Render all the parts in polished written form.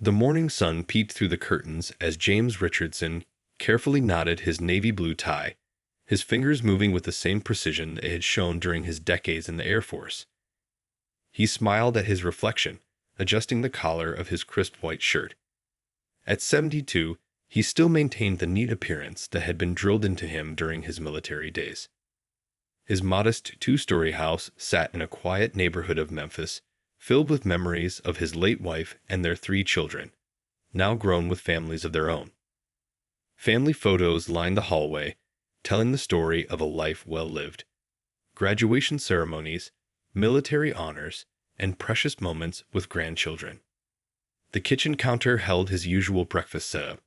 The morning sun peeked through the curtains as James Richardson carefully knotted his navy blue tie, his fingers moving with the same precision they had shown during his decades in the Air Force. He smiled at his reflection, adjusting the collar of his crisp white shirt. At 72, he still maintained the neat appearance that had been drilled into him during his military days. His modest two-story house sat in a quiet neighborhood of Memphis, filled with memories of his late wife and their 3 children, now grown with families of their own. Family photos lined the hallway, telling the story of a life well lived. Graduation ceremonies, military honors, and precious moments with grandchildren. The kitchen counter held his usual breakfast setup: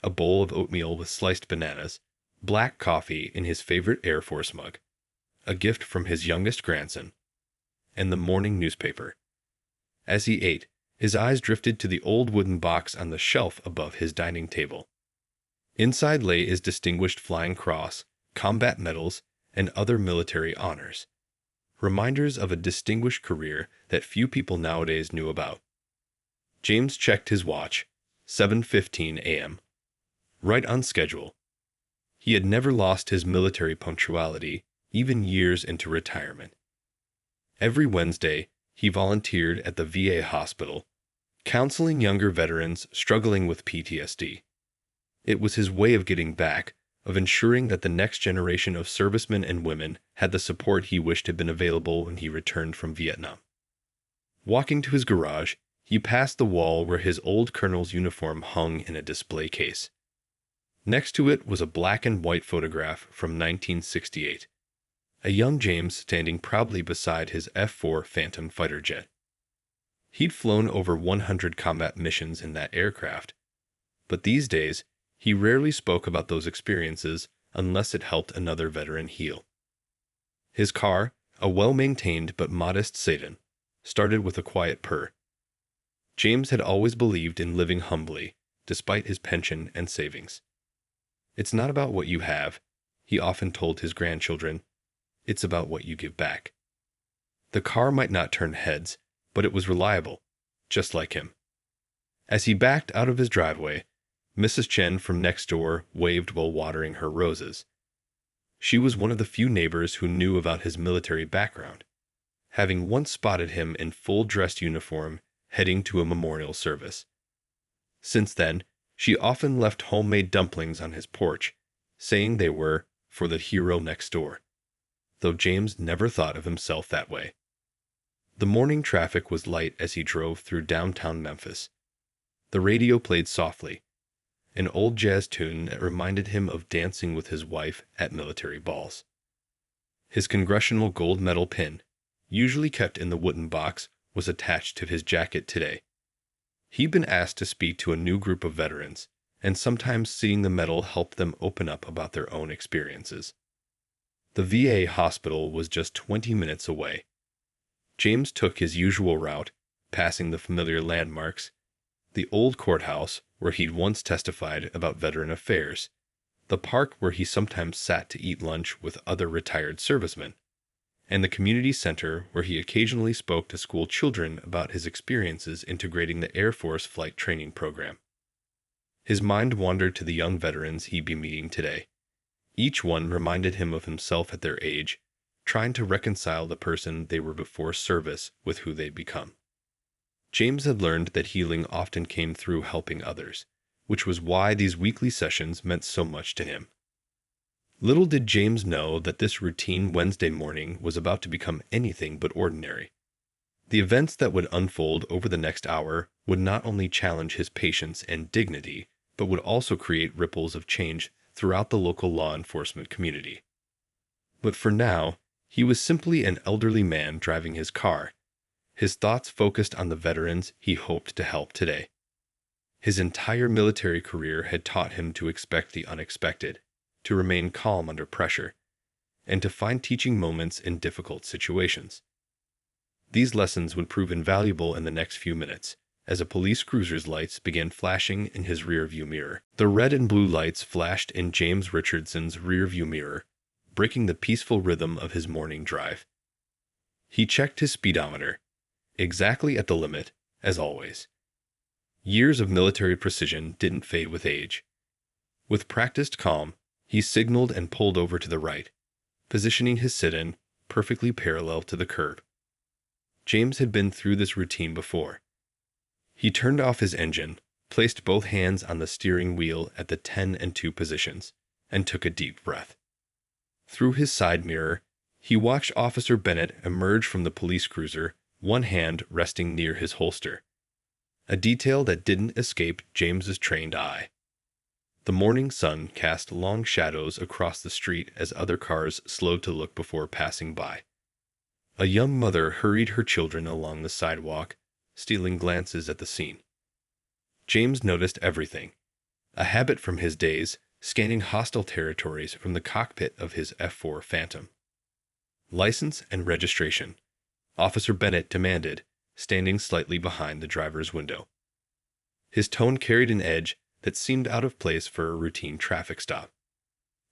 a bowl of oatmeal with sliced bananas, black coffee in his favorite Air Force mug, a gift from his youngest grandson, and the morning newspaper. As he ate, his eyes drifted to the old wooden box on the shelf above his dining table. Inside lay his distinguished Flying Cross, combat medals, and other military honors, reminders of a distinguished career that few people nowadays knew about. James checked his watch, 7:15 a.m. Right on schedule. He had never lost his military punctuality, even years into retirement. Every Wednesday, he volunteered at the VA hospital, counseling younger veterans struggling with PTSD. It was his way of getting back, of ensuring that the next generation of servicemen and women had the support he wished had been available when he returned from Vietnam. Walking to his garage, he passed the wall where his old colonel's uniform hung in a display case. Next to it was a black and white photograph from 1968, a young James standing proudly beside his F-4 Phantom fighter jet. He'd flown over 100 combat missions in that aircraft, but these days he rarely spoke about those experiences unless it helped another veteran heal. His car, a well-maintained but modest sedan, started with a quiet purr. James had always believed in living humbly, despite his pension and savings. "It's not about what you have," he often told his grandchildren. "It's about what you give back." The car might not turn heads, but it was reliable, just like him. As he backed out of his driveway, Mrs. Chen from next door waved while watering her roses. She was one of the few neighbors who knew about his military background, having once spotted him in full dress uniform heading to a memorial service. Since then, she often left homemade dumplings on his porch, saying they were for the hero next door, though James never thought of himself that way. The morning traffic was light as he drove through downtown Memphis. The radio played softly, an old jazz tune that reminded him of dancing with his wife at military balls. His congressional gold medal pin, usually kept in the wooden box, was attached to his jacket today. He'd been asked to speak to a new group of veterans, and sometimes seeing the medal helped them open up about their own experiences. The VA hospital was just 20 minutes away. James took his usual route, passing the familiar landmarks: the old courthouse, where he'd once testified about veteran affairs, the park where he sometimes sat to eat lunch with other retired servicemen, and the community center where he occasionally spoke to school children about his experiences integrating the Air Force flight training program. His mind wandered to the young veterans he'd be meeting today. Each one reminded him of himself at their age, trying to reconcile the person they were before service with who they'd become. James had learned that healing often came through helping others, which was why these weekly sessions meant so much to him. Little did James know that this routine Wednesday morning was about to become anything but ordinary. The events that would unfold over the next hour would not only challenge his patience and dignity, but would also create ripples of change throughout the local law enforcement community. But for now, he was simply an elderly man driving his car, his thoughts focused on the veterans he hoped to help today. His entire military career had taught him to expect the unexpected, to remain calm under pressure, and to find teaching moments in difficult situations. These lessons would prove invaluable in the next few minutes, as a police cruiser's lights began flashing in his rearview mirror. The red and blue lights flashed in James Richardson's rearview mirror, breaking the peaceful rhythm of his morning drive. He checked his speedometer, exactly at the limit, as always. Years of military precision didn't fade with age. With practiced calm, he signaled and pulled over to the right, positioning his sit-in perfectly parallel to the curb. James had been through this routine before. He turned off his engine, placed both hands on the steering wheel at the 10 and 2 positions, and took a deep breath. Through his side mirror, he watched Officer Bennett emerge from the police cruiser, one hand resting near his holster, a detail that didn't escape James's trained eye. The morning sun cast long shadows across the street as other cars slowed to look before passing by. A young mother hurried her children along the sidewalk, stealing glances at the scene. James noticed everything, a habit from his days, scanning hostile territories from the cockpit of his F4 Phantom. License and registration, Officer Bennett demanded, standing slightly behind the driver's window. His tone carried an edge that seemed out of place for a routine traffic stop.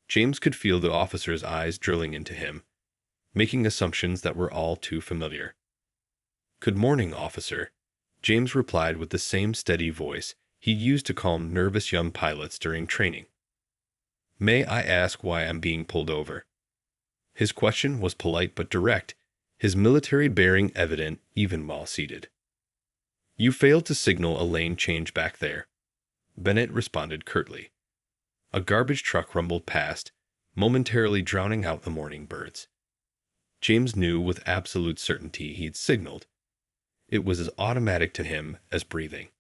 James could feel the officer's eyes drilling into him, making assumptions that were all too familiar. "Good morning, officer," James replied with the same steady voice he used to calm nervous young pilots during training. "May I ask why I'm being pulled over?" His question was polite but direct, his military bearing evident even while seated. "You failed to signal a lane change back there," Bennett responded curtly. A garbage truck rumbled past, momentarily drowning out the morning birds. James knew with absolute certainty he'd signaled. It was as automatic to him as breathing.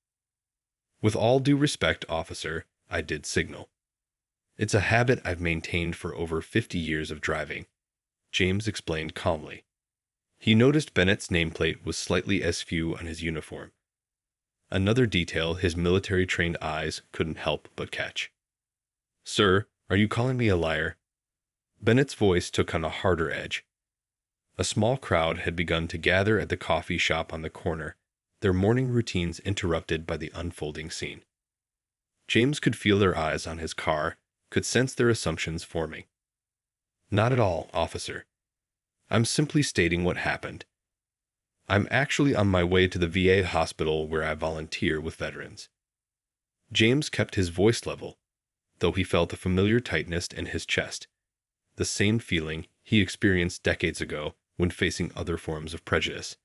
"With all due respect, officer, I did signal. It's a habit I've maintained for over 50 years of driving," James explained calmly. He noticed Bennett's nameplate was slightly askew on his uniform, another detail his military-trained eyes couldn't help but catch. "Sir, are you calling me a liar?" Bennett's voice took on a harder edge. A small crowd had begun to gather at the coffee shop on the corner, their morning routines interrupted by the unfolding scene. James could feel their eyes on his car, could sense their assumptions forming. "Not at all, officer. I'm simply stating what happened. I'm actually on my way to the VA hospital where I volunteer with veterans." James kept his voice level, though he felt a familiar tightness in his chest, the same feeling he experienced decades ago when facing other forms of prejudice.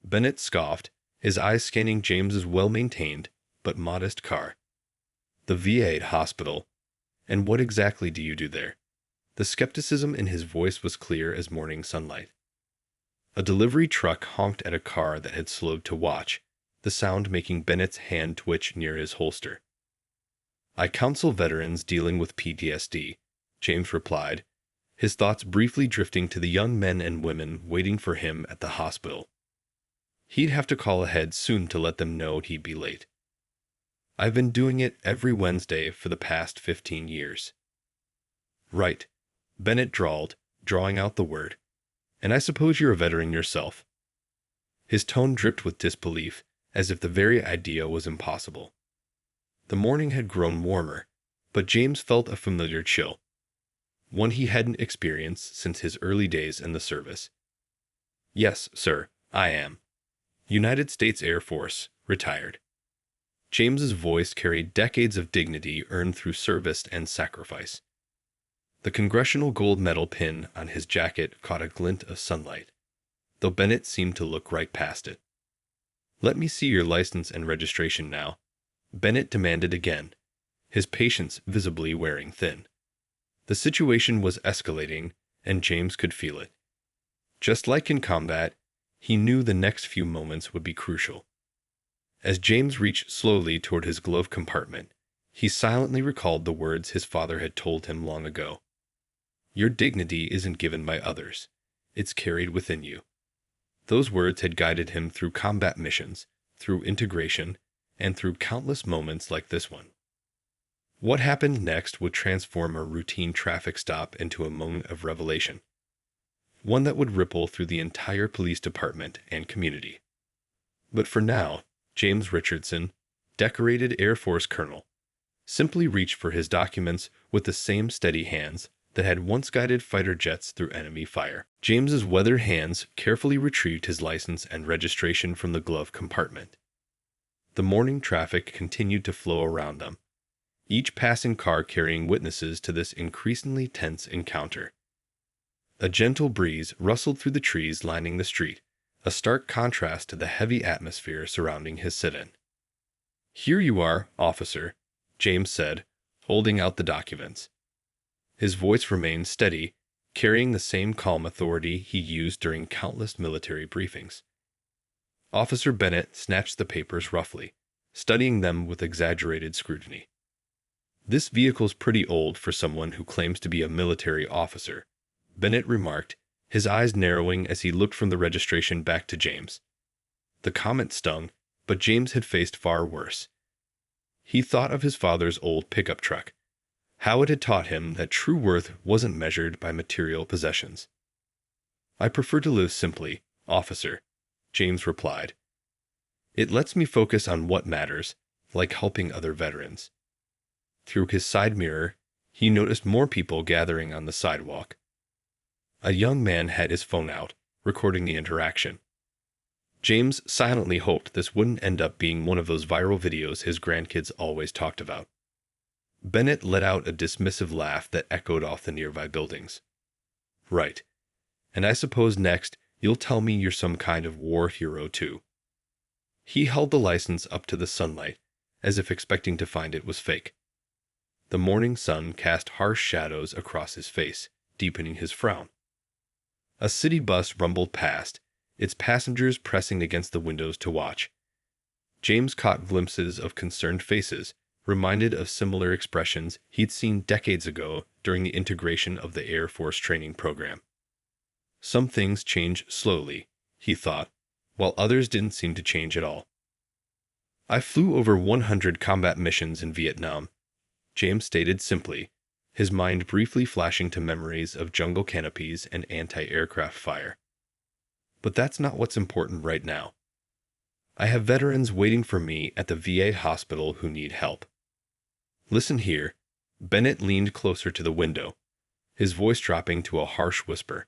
Bennett scoffed, his eyes scanning James's well-maintained but modest car. "The VA hospital? And what exactly do you do there?" The skepticism in his voice was clear as morning sunlight. A delivery truck honked at a car that had slowed to watch, the sound making Bennett's hand twitch near his holster. "I counsel veterans dealing with PTSD," James replied, his thoughts briefly drifting to the young men and women waiting for him at the hospital. He'd have to call ahead soon to let them know he'd be late. "I've been doing it every Wednesday for the past 15 years. "Right," Bennett drawled, drawing out the word. "And I suppose you're a veteran yourself." His tone dripped with disbelief, as if the very idea was impossible. The morning had grown warmer, but James felt a familiar chill, one he hadn't experienced since his early days in the service. "Yes, sir, I am. United States Air Force, retired." James's voice carried decades of dignity earned through service and sacrifice. The Congressional Gold Medal pin on his jacket caught a glint of sunlight, though Bennett seemed to look right past it. "Let me see your license and registration now," Bennett demanded again, his patience visibly wearing thin. The situation was escalating, and James could feel it. Just like in combat, he knew the next few moments would be crucial. As James reached slowly toward his glove compartment, he silently recalled the words his father had told him long ago. "Your dignity isn't given by others. It's carried within you." Those words had guided him through combat missions, through integration, and through countless moments like this one. What happened next would transform a routine traffic stop into a moment of revelation, one that would ripple through the entire police department and community. But for now, James Richardson, decorated Air Force colonel, simply reached for his documents with the same steady hands that had once guided fighter jets through enemy fire. James's weathered hands carefully retrieved his license and registration from the glove compartment. The morning traffic continued to flow around them, each passing car carrying witnesses to this increasingly tense encounter. A gentle breeze rustled through the trees lining the street, a stark contrast to the heavy atmosphere surrounding his sit-in. "Here you are, officer," James said, holding out the documents. His voice remained steady, carrying the same calm authority he used during countless military briefings. Officer Bennett snatched the papers roughly, studying them with exaggerated scrutiny. "This vehicle's pretty old for someone who claims to be a military officer," Bennett remarked, his eyes narrowing as he looked from the registration back to James. The comment stung, but James had faced far worse. He thought of his father's old pickup truck, how it had taught him that true worth wasn't measured by material possessions. "I prefer to live simply, officer," James replied. "It lets me focus on what matters, like helping other veterans." Through his side mirror, he noticed more people gathering on the sidewalk. A young man had his phone out, recording the interaction. James silently hoped this wouldn't end up being one of those viral videos his grandkids always talked about. Bennett let out a dismissive laugh that echoed off the nearby buildings. "Right. And I suppose next you'll tell me you're some kind of war hero too." He held the license up to the sunlight, as if expecting to find it was fake. The morning sun cast harsh shadows across his face, deepening his frown. A city bus rumbled past, its passengers pressing against the windows to watch. James caught glimpses of concerned faces, reminded of similar expressions he'd seen decades ago during the integration of the Air Force training program. Some things change slowly, he thought, while others didn't seem to change at all. "I flew over 100 combat missions in Vietnam," James stated simply, his mind briefly flashing to memories of jungle canopies and anti-aircraft fire. "But that's not what's important right now. I have veterans waiting for me at the VA hospital who need help. Listen here." Bennett leaned closer to the window, his voice dropping to a harsh whisper.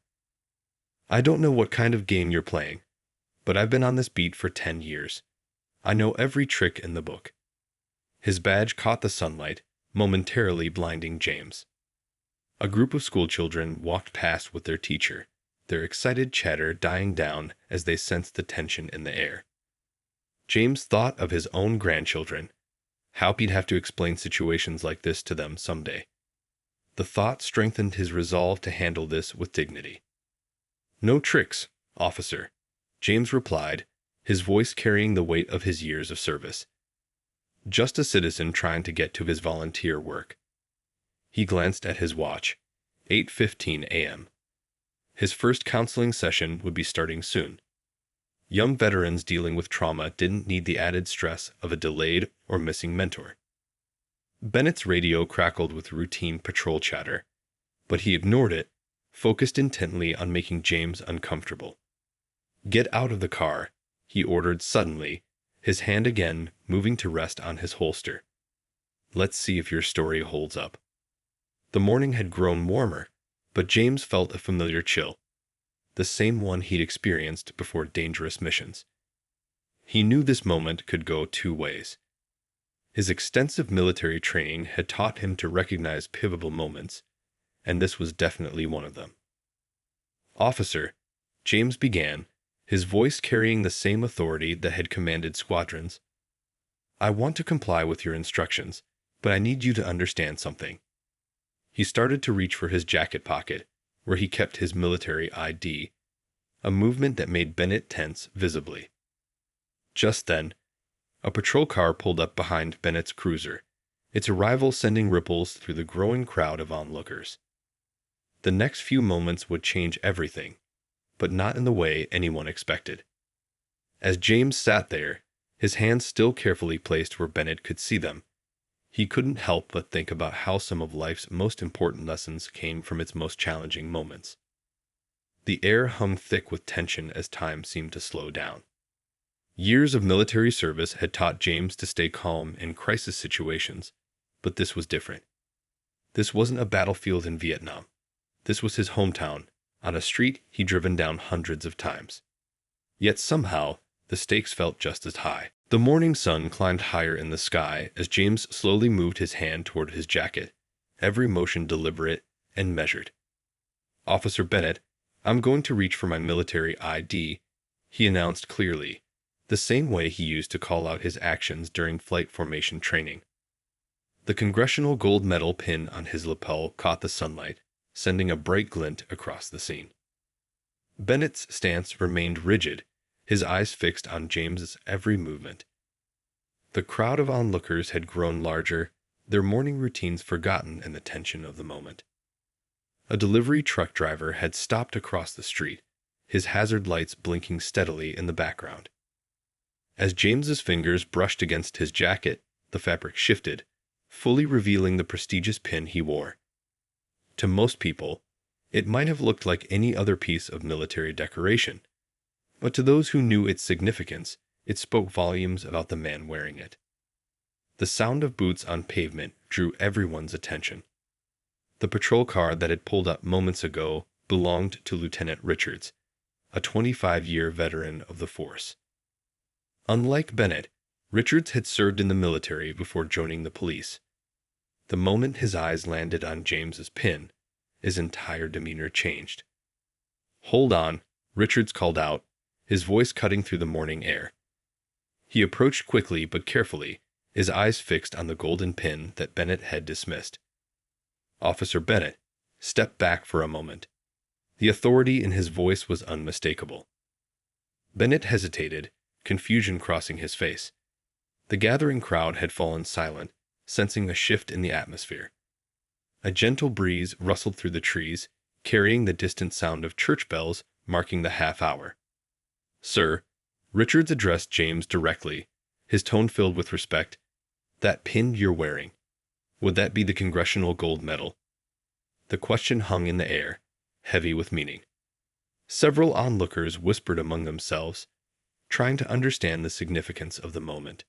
"I don't know what kind of game you're playing, but I've been on this beat for 10 years. I know every trick in the book." His badge caught the sunlight, momentarily blinding James. A group of schoolchildren walked past with their teacher, their excited chatter dying down as they sensed the tension in the air. James thought of his own grandchildren, how he'd have to explain situations like this to them someday. The thought strengthened his resolve to handle this with dignity. "No tricks, officer," James replied, his voice carrying the weight of his years of service. "Just a citizen trying to get to his volunteer work." He glanced at his watch. 8:15 a.m. His first counseling session would be starting soon. Young veterans dealing with trauma didn't need the added stress of a delayed or missing mentor. Bennett's radio crackled with routine patrol chatter, but he ignored it, focused intently on making James uncomfortable. "Get out of the car," he ordered suddenly, his hand again moving to rest on his holster. "Let's see if your story holds up." The morning had grown warmer, but James felt a familiar chill, the same one he'd experienced before dangerous missions. He knew this moment could go two ways. His extensive military training had taught him to recognize pivotal moments, and this was definitely one of them. "Officer," James began, his voice carrying the same authority that had commanded squadrons, "I want to comply with your instructions, but I need you to understand something." He started to reach for his jacket pocket, where he kept his military ID, a movement that made Bennett tense visibly. Just then, a patrol car pulled up behind Bennett's cruiser, its arrival sending ripples through the growing crowd of onlookers. The next few moments would change everything, but not in the way anyone expected. As James sat there, his hands still carefully placed where Bennett could see them, he couldn't help but think about how some of life's most important lessons came from its most challenging moments. The air hung thick with tension as time seemed to slow down. Years of military service had taught James to stay calm in crisis situations, but this was different. This wasn't a battlefield in Vietnam. This was his hometown, on a street he'd driven down hundreds of times. Yet somehow, the stakes felt just as high. The morning sun climbed higher in the sky as James slowly moved his hand toward his jacket, every motion deliberate and measured. "Officer Bennett, I'm going to reach for my military ID," he announced clearly, the same way he used to call out his actions during flight formation training. The Congressional Gold Medal pin on his lapel caught the sunlight, sending a bright glint across the scene. Bennett's stance remained rigid, his eyes fixed on James's every movement. The crowd of onlookers had grown larger, their morning routines forgotten in the tension of the moment. A delivery truck driver had stopped across the street, his hazard lights blinking steadily in the background. As James's fingers brushed against his jacket, the fabric shifted, fully revealing the prestigious pin he wore. To most people, it might have looked like any other piece of military decoration, but to those who knew its significance, it spoke volumes about the man wearing it. The sound of boots on pavement drew everyone's attention. The patrol car that had pulled up moments ago belonged to Lieutenant Richards, a 25-year veteran of the force. Unlike Bennett, Richards had served in the military before joining the police. The moment his eyes landed on James's pin, his entire demeanor changed. "Hold on," Richards called out, his voice cutting through the morning air. He approached quickly but carefully, his eyes fixed on the golden pin that Bennett had dismissed. "Officer Bennett, step back for a moment." The authority in his voice was unmistakable. Bennett hesitated, confusion crossing his face. The gathering crowd had fallen silent, sensing a shift in the atmosphere. A gentle breeze rustled through the trees, carrying the distant sound of church bells marking the half-hour. "Sir," Richards addressed James directly, his tone filled with respect, "that pin you're wearing, would that be the Congressional Gold Medal?" The question hung in the air, heavy with meaning. Several onlookers whispered among themselves, trying to understand the significance of the moment.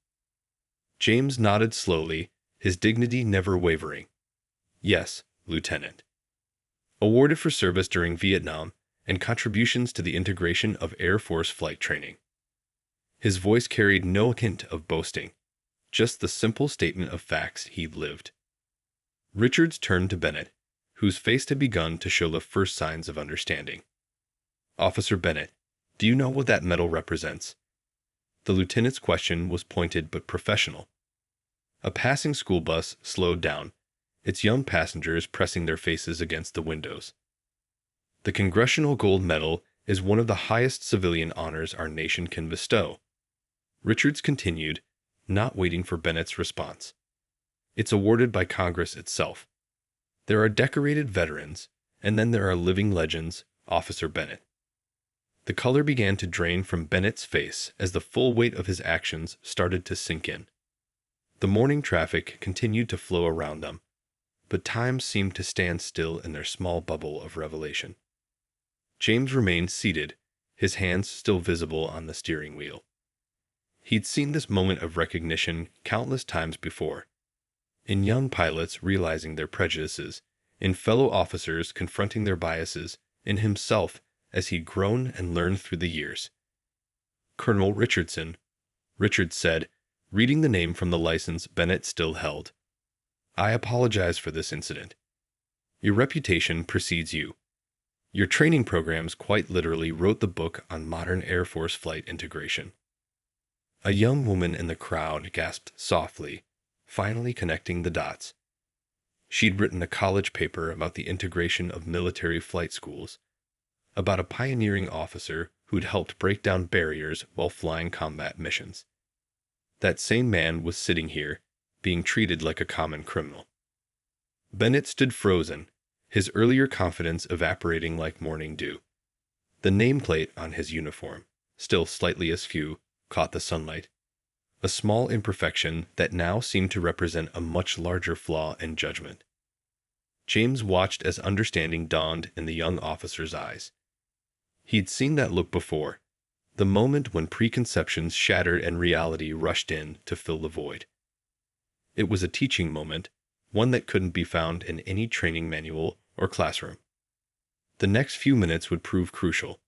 James nodded slowly, his dignity never wavering. "Yes, Lieutenant. Awarded for service during Vietnam and contributions to the integration of Air Force flight training." His voice carried no hint of boasting, just the simple statement of facts he'd lived. Richards turned to Bennett, whose face had begun to show the first signs of understanding. "Officer Bennett, do you know what that medal represents?" The lieutenant's question was pointed but professional. A passing school bus slowed down, its young passengers pressing their faces against the windows. "The Congressional Gold Medal is one of the highest civilian honors our nation can bestow," Richards continued, not waiting for Bennett's response. "It's awarded by Congress itself. There are decorated veterans, and then there are living legends, Officer Bennett." The color began to drain from Bennett's face as the full weight of his actions started to sink in. The morning traffic continued to flow around them, but time seemed to stand still in their small bubble of revelation. James remained seated, his hands still visible on the steering wheel. He'd seen this moment of recognition countless times before, in young pilots realizing their prejudices, in fellow officers confronting their biases, in himself as he'd grown and learned through the years. "Colonel Richardson," Richards said, reading the name from the license Bennett still held. "I apologize for this incident. Your reputation precedes you. Your training programs quite literally wrote the book on modern Air Force flight integration." A young woman in the crowd gasped softly, finally connecting the dots. She'd written a college paper about the integration of military flight schools, about a pioneering officer who'd helped break down barriers while flying combat missions. That same man was sitting here, being treated like a common criminal. Bennett stood frozen, his earlier confidence evaporating like morning dew. The nameplate on his uniform, still slightly askew, caught the sunlight, a small imperfection that now seemed to represent a much larger flaw in judgment. James watched as understanding dawned in the young officer's eyes. He'd seen that look before, the moment when preconceptions shattered and reality rushed in to fill the void. It was a teaching moment, one that couldn't be found in any training manual or classroom. The next few minutes would prove crucial,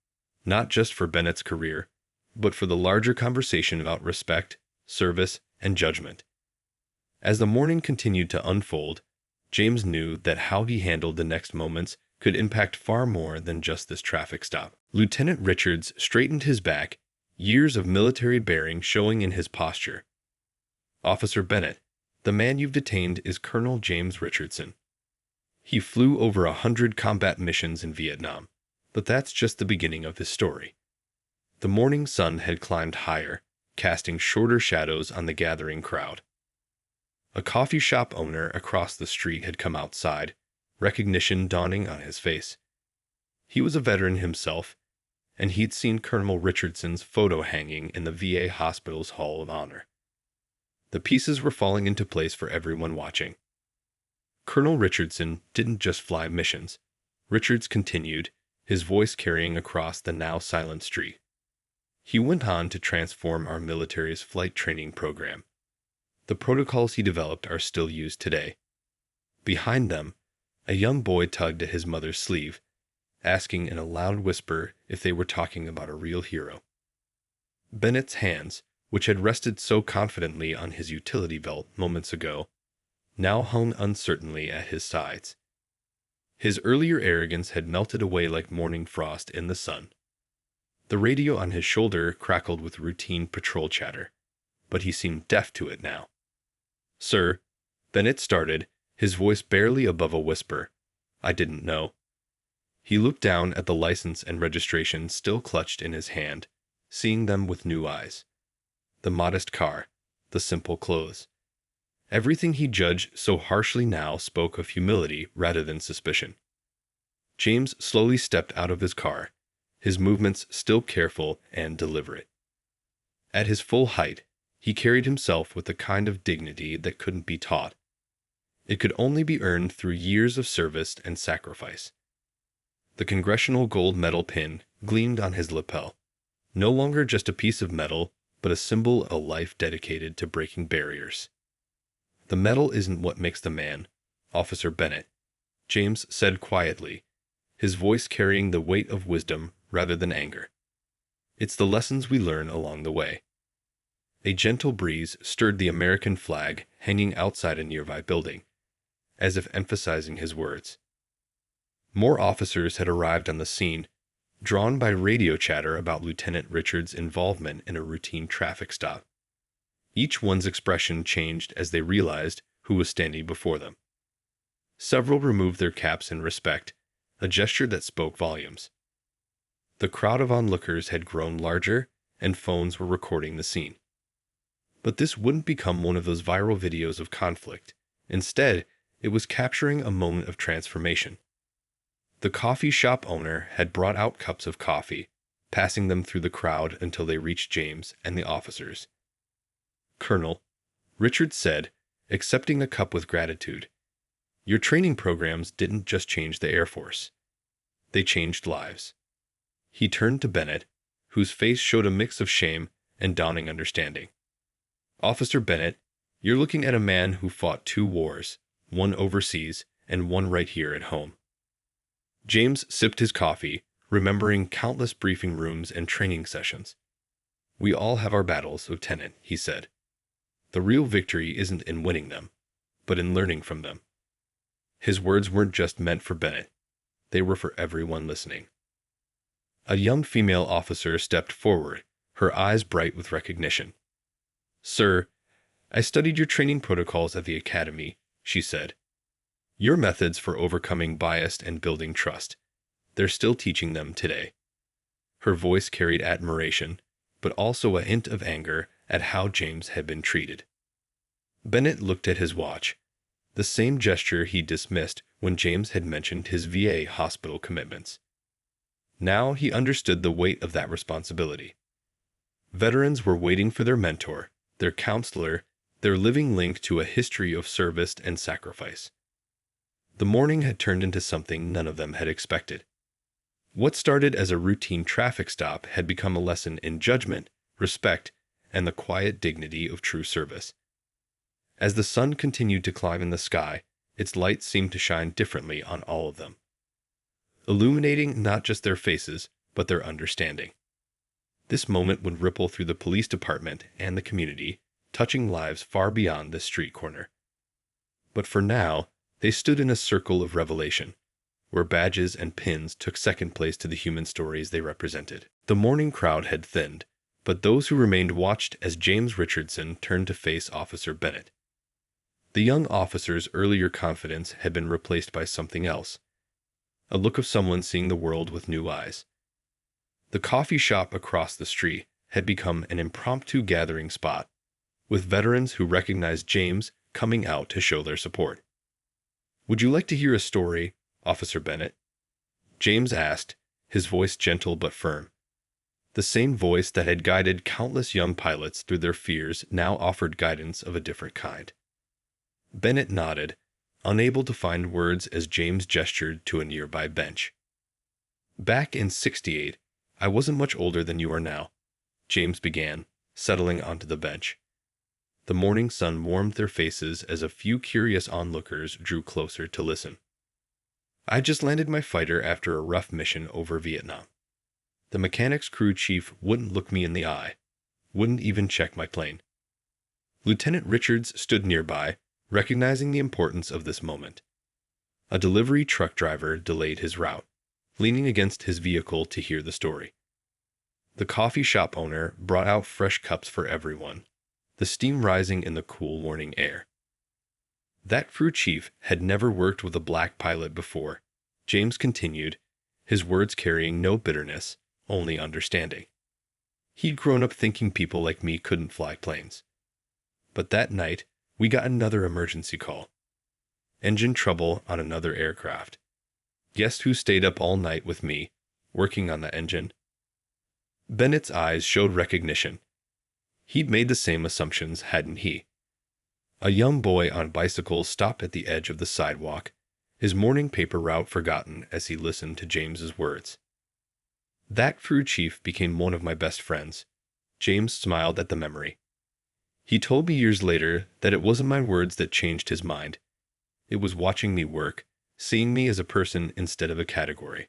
not just for Bennett's career, but for the larger conversation about respect, service, and judgment. As the morning continued to unfold, James knew that how he handled the next moments could impact far more than just this traffic stop. Lieutenant Richards straightened his back, years of military bearing showing in his posture. "Officer Bennett, the man you've detained is Colonel James Richardson. He flew over 100 combat missions in Vietnam, but that's just the beginning of his story." The morning sun had climbed higher, casting shorter shadows on the gathering crowd. A coffee shop owner across the street had come outside, recognition dawning on his face. He was a veteran himself, and he'd seen Colonel Richardson's photo hanging in the VA hospital's Hall of Honor. The pieces were falling into place for everyone watching. Colonel Richardson didn't just fly missions. Richards continued, his voice carrying across the now silent street. He went on to transform our military's flight training program. The protocols he developed are still used today. Behind them, a young boy tugged at his mother's sleeve, asking in a loud whisper if they were talking about a real hero. Bennett's hands, which had rested so confidently on his utility belt moments ago, now hung uncertainly at his sides. His earlier arrogance had melted away like morning frost in the sun. The radio on his shoulder crackled with routine patrol chatter, but he seemed deaf to it now. "Sir," Bennett started, his voice barely above a whisper, "I didn't know." He looked down at the license and registration still clutched in his hand, seeing them with new eyes. The modest car, the simple clothes. Everything he judged so harshly now spoke of humility rather than suspicion. James slowly stepped out of his car, his movements still careful and deliberate. At his full height, he carried himself with a kind of dignity that couldn't be taught. It could only be earned through years of service and sacrifice. The Congressional Gold Medal pin gleamed on his lapel, no longer just a piece of metal, but a symbol of a life dedicated to breaking barriers. "The medal isn't what makes the man, Officer Bennett," James said quietly, his voice carrying the weight of wisdom rather than anger. "It's the lessons we learn along the way." A gentle breeze stirred the American flag hanging outside a nearby building, as if emphasizing his words. More officers had arrived on the scene, drawn by radio chatter about Lieutenant Richards' involvement in a routine traffic stop. Each one's expression changed as they realized who was standing before them. Several removed their caps in respect, a gesture that spoke volumes. The crowd of onlookers had grown larger, and phones were recording the scene. But this wouldn't become one of those viral videos of conflict. Instead, it was capturing a moment of transformation. The coffee shop owner had brought out cups of coffee, passing them through the crowd until they reached James and the officers. "Colonel," Richard said, accepting a cup with gratitude, "your training programs didn't just change the Air Force. They changed lives." He turned to Bennett, whose face showed a mix of shame and dawning understanding. "Officer Bennett, you're looking at a man who fought 2 wars, one overseas and one right here at home." James sipped his coffee, remembering countless briefing rooms and training sessions. "We all have our battles, Lieutenant," he said. "The real victory isn't in winning them, but in learning from them." His words weren't just meant for Bennett. They were for everyone listening. A young female officer stepped forward, her eyes bright with recognition. "Sir, I studied your training protocols at the academy," she said. "Your methods for overcoming bias and building trust. They're still teaching them today." Her voice carried admiration, but also a hint of anger at how James had been treated. Bennett looked at his watch, the same gesture he dismissed when James had mentioned his VA hospital commitments. Now he understood the weight of that responsibility. Veterans were waiting for their mentor, their counselor, their living link to a history of service and sacrifice. The morning had turned into something none of them had expected. What started as a routine traffic stop had become a lesson in judgment, respect, and the quiet dignity of true service. As the sun continued to climb in the sky, its light seemed to shine differently on all of them, illuminating not just their faces, but their understanding. This moment would ripple through the police department and the community, touching lives far beyond this street corner. But for now, they stood in a circle of revelation, where badges and pins took second place to the human stories they represented. The morning crowd had thinned, but those who remained watched as James Richardson turned to face Officer Bennett. The young officer's earlier confidence had been replaced by something else, a look of someone seeing the world with new eyes. The coffee shop across the street had become an impromptu gathering spot, with veterans who recognized James coming out to show their support. "Would you like to hear a story, Officer Bennett?" James asked, his voice gentle but firm. The same voice that had guided countless young pilots through their fears now offered guidance of a different kind. Bennett nodded, unable to find words as James gestured to a nearby bench. "Back in '68, I wasn't much older than you are now," James began, settling onto the bench. The morning sun warmed their faces as a few curious onlookers drew closer to listen. "I just landed my fighter after a rough mission over Vietnam. The mechanics crew chief wouldn't look me in the eye, wouldn't even check my plane." Lieutenant Richards stood nearby, recognizing the importance of this moment. A delivery truck driver delayed his route, leaning against his vehicle to hear the story. The coffee shop owner brought out fresh cups for everyone, the steam rising in the cool morning air. That crew chief had never worked with a black pilot before, James continued, his words carrying no bitterness, only understanding. He'd grown up thinking people like me couldn't fly planes. But that night, we got another emergency call. Engine trouble on another aircraft. Guess who stayed up all night with me, working on the engine? Bennett's eyes showed recognition. He'd made the same assumptions, hadn't he? A young boy on bicycle stopped at the edge of the sidewalk, his morning paper route forgotten as he listened to James's words. That crew chief became one of my best friends. James smiled at the memory. He told me years later that it wasn't my words that changed his mind. It was watching me work, seeing me as a person instead of a category.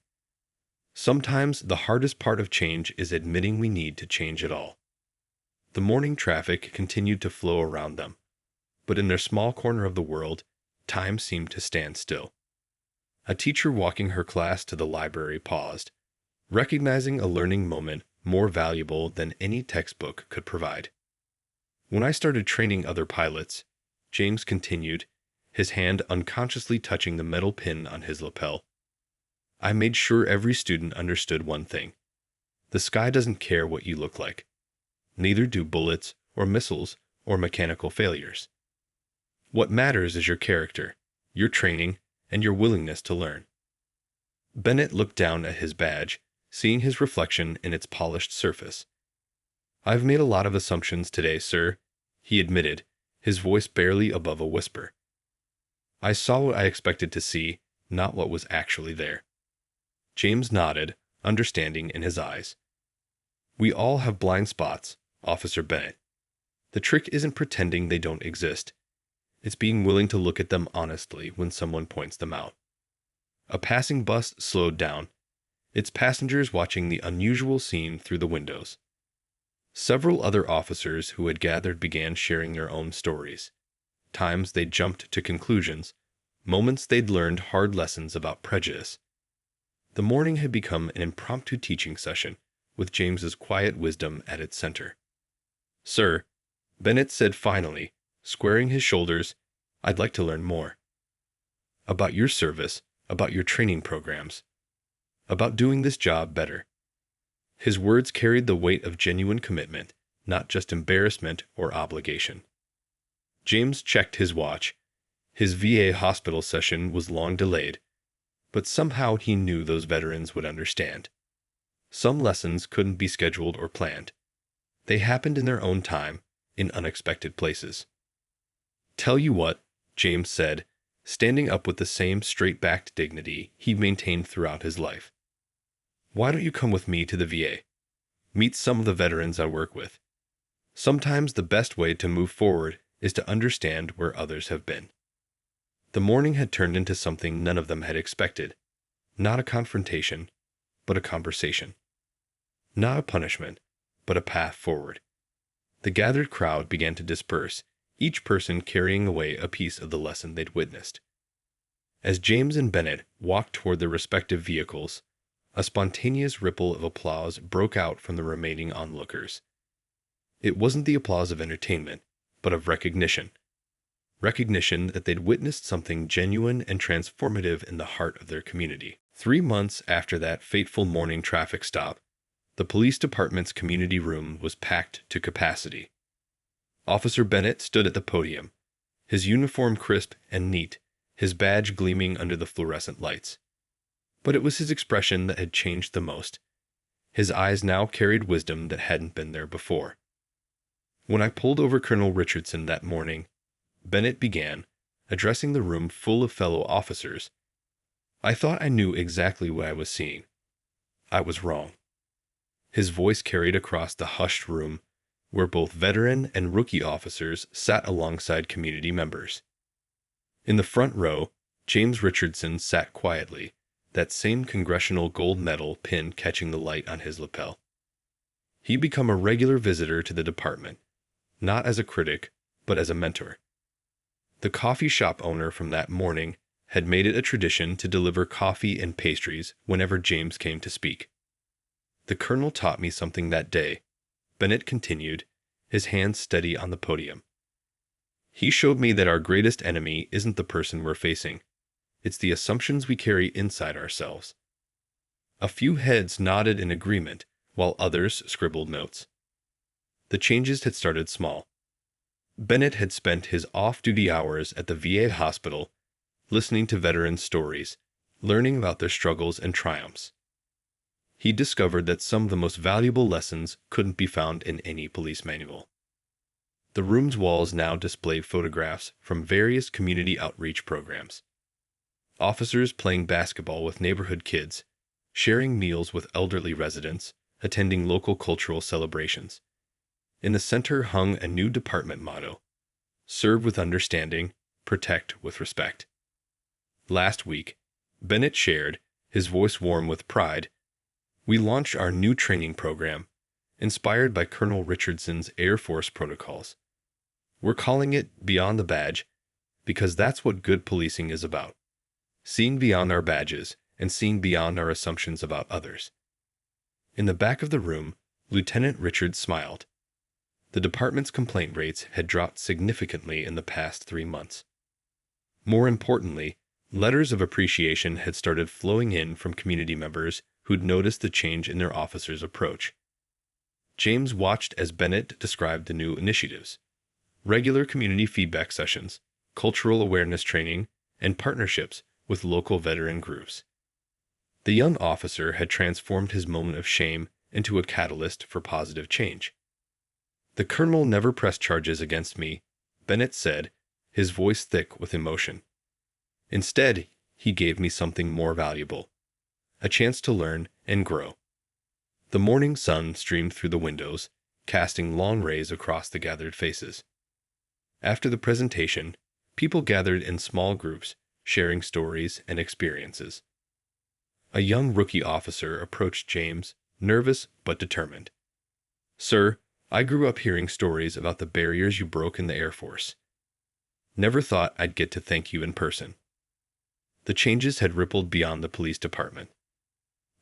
Sometimes the hardest part of change is admitting we need to change it all. The morning traffic continued to flow around them, but in their small corner of the world, time seemed to stand still. A teacher walking her class to the library paused, recognizing a learning moment more valuable than any textbook could provide. When I started training other pilots, James continued, his hand unconsciously touching the metal pin on his lapel, I made sure every student understood one thing. The sky doesn't care what you look like. Neither do bullets or missiles or mechanical failures. What matters is your character, your training, and your willingness to learn. Bennett looked down at his badge, seeing his reflection in its polished surface. I've made a lot of assumptions today, sir, he admitted, his voice barely above a whisper. I saw what I expected to see, not what was actually there. James nodded, understanding in his eyes. We all have blind spots, Officer Bennett. The trick isn't pretending they don't exist. It's being willing to look at them honestly when someone points them out. A passing bus slowed down, its passengers watching the unusual scene through the windows. Several other officers who had gathered began sharing their own stories. Times they'd jumped to conclusions, moments they'd learned hard lessons about prejudice. The morning had become an impromptu teaching session, with James's quiet wisdom at its center. Sir, Bennett said finally, squaring his shoulders, I'd like to learn more. About your service, about your training programs, about doing this job better. His words carried the weight of genuine commitment, not just embarrassment or obligation. James checked his watch. His VA hospital session was long delayed, but somehow he knew those veterans would understand. Some lessons couldn't be scheduled or planned. They happened in their own time, in unexpected places. Tell you what, James said, standing up with the same straight-backed dignity he maintained throughout his life. Why don't you come with me to the VA? Meet some of the veterans I work with. Sometimes the best way to move forward is to understand where others have been. The morning had turned into something none of them had expected. Not a confrontation, but a conversation. Not a punishment, but a path forward. The gathered crowd began to disperse, each person carrying away a piece of the lesson they'd witnessed. As James and Bennett walked toward their respective vehicles, a spontaneous ripple of applause broke out from the remaining onlookers. It wasn't the applause of entertainment, but of recognition. Recognition that they'd witnessed something genuine and transformative in the heart of their community. 3 months after that fateful morning traffic stop, the police department's community room was packed to capacity. Officer Bennett stood at the podium, his uniform crisp and neat, his badge gleaming under the fluorescent lights. But it was his expression that had changed the most. His eyes now carried wisdom that hadn't been there before. When I pulled over Colonel Richardson that morning, Bennett began, addressing the room full of fellow officers. I thought I knew exactly what I was seeing. I was wrong. His voice carried across the hushed room, where both veteran and rookie officers sat alongside community members. In the front row, James Richardson sat quietly, that same congressional gold medal pin catching the light on his lapel. He'd become a regular visitor to the department, not as a critic, but as a mentor. The coffee shop owner from that morning had made it a tradition to deliver coffee and pastries whenever James came to speak. The colonel taught me something that day, Bennett continued, his hands steady on the podium. He showed me that our greatest enemy isn't the person we're facing. It's the assumptions we carry inside ourselves. A few heads nodded in agreement, while others scribbled notes. The changes had started small. Bennett had spent his off-duty hours at the VA hospital, listening to veterans' stories, learning about their struggles and triumphs. He discovered that some of the most valuable lessons couldn't be found in any police manual. The room's walls now displayed photographs from various community outreach programs. Officers playing basketball with neighborhood kids, sharing meals with elderly residents, attending local cultural celebrations. In the center hung a new department motto: serve with understanding, protect with respect. Last week, Bennett shared, his voice warm with pride, we launched our new training program, inspired by Colonel Richardson's Air Force protocols. We're calling it Beyond the Badge because that's what good policing is about. Seeing beyond our badges and seeing beyond our assumptions about others. In the back of the room, Lieutenant Richards smiled. The department's complaint rates had dropped significantly in the past 3 months. More importantly, letters of appreciation had started flowing in from community members who'd noticed the change in their officers' approach. James watched as Bennett described the new initiatives: regular community feedback sessions, cultural awareness training, and partnerships with local veteran groups. The young officer had transformed his moment of shame into a catalyst for positive change. The colonel never pressed charges against me, Bennett said, his voice thick with emotion. Instead, he gave me something more valuable: a chance to learn and grow. The morning sun streamed through the windows, casting long rays across the gathered faces. After the presentation, people gathered in small groups, sharing stories and experiences. A young rookie officer approached James, nervous but determined. Sir, I grew up hearing stories about the barriers you broke in the Air Force. Never thought I'd get to thank you in person. The changes had rippled beyond the police department.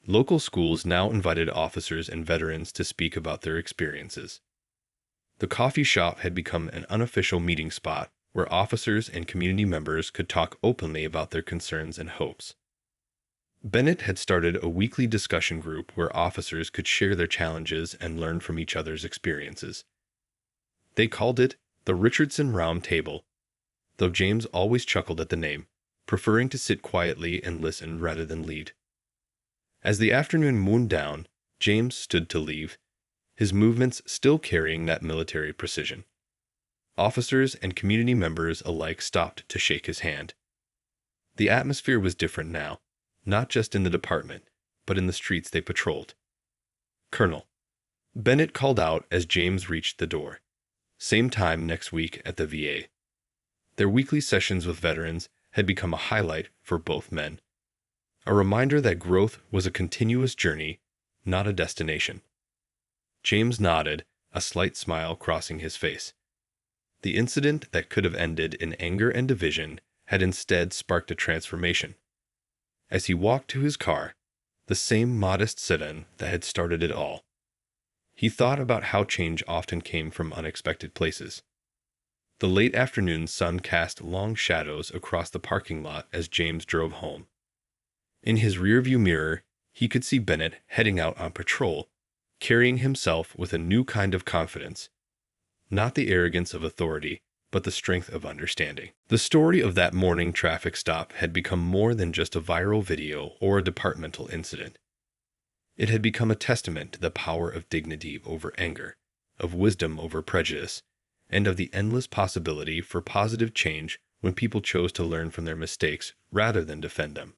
Local schools now invited officers and veterans to speak about their experiences. The coffee shop had become an unofficial meeting spot where officers and community members could talk openly about their concerns and hopes. Bennett had started a weekly discussion group where officers could share their challenges and learn from each other's experiences. They called it the Richardson Round Table, though James always chuckled at the name, preferring to sit quietly and listen rather than lead. As the afternoon wound down, James stood to leave, his movements still carrying that military precision. Officers and community members alike stopped to shake his hand. The atmosphere was different now, not just in the department, but in the streets they patrolled. Colonel, Bennett called out as James reached the door. Same time next week at the VA. Their weekly sessions with veterans had become a highlight for both men. A reminder that growth was a continuous journey, not a destination. James nodded, a slight smile crossing his face. The incident that could have ended in anger and division had instead sparked a transformation. As he walked to his car, the same modest sedan that had started it all, he thought about how change often came from unexpected places. The late afternoon sun cast long shadows across the parking lot as James drove home. In his rearview mirror, he could see Bennett heading out on patrol, carrying himself with a new kind of confidence. Not the arrogance of authority, but the strength of understanding. The story of that morning traffic stop had become more than just a viral video or a departmental incident. It had become a testament to the power of dignity over anger, of wisdom over prejudice, and of the endless possibility for positive change when people chose to learn from their mistakes rather than defend them.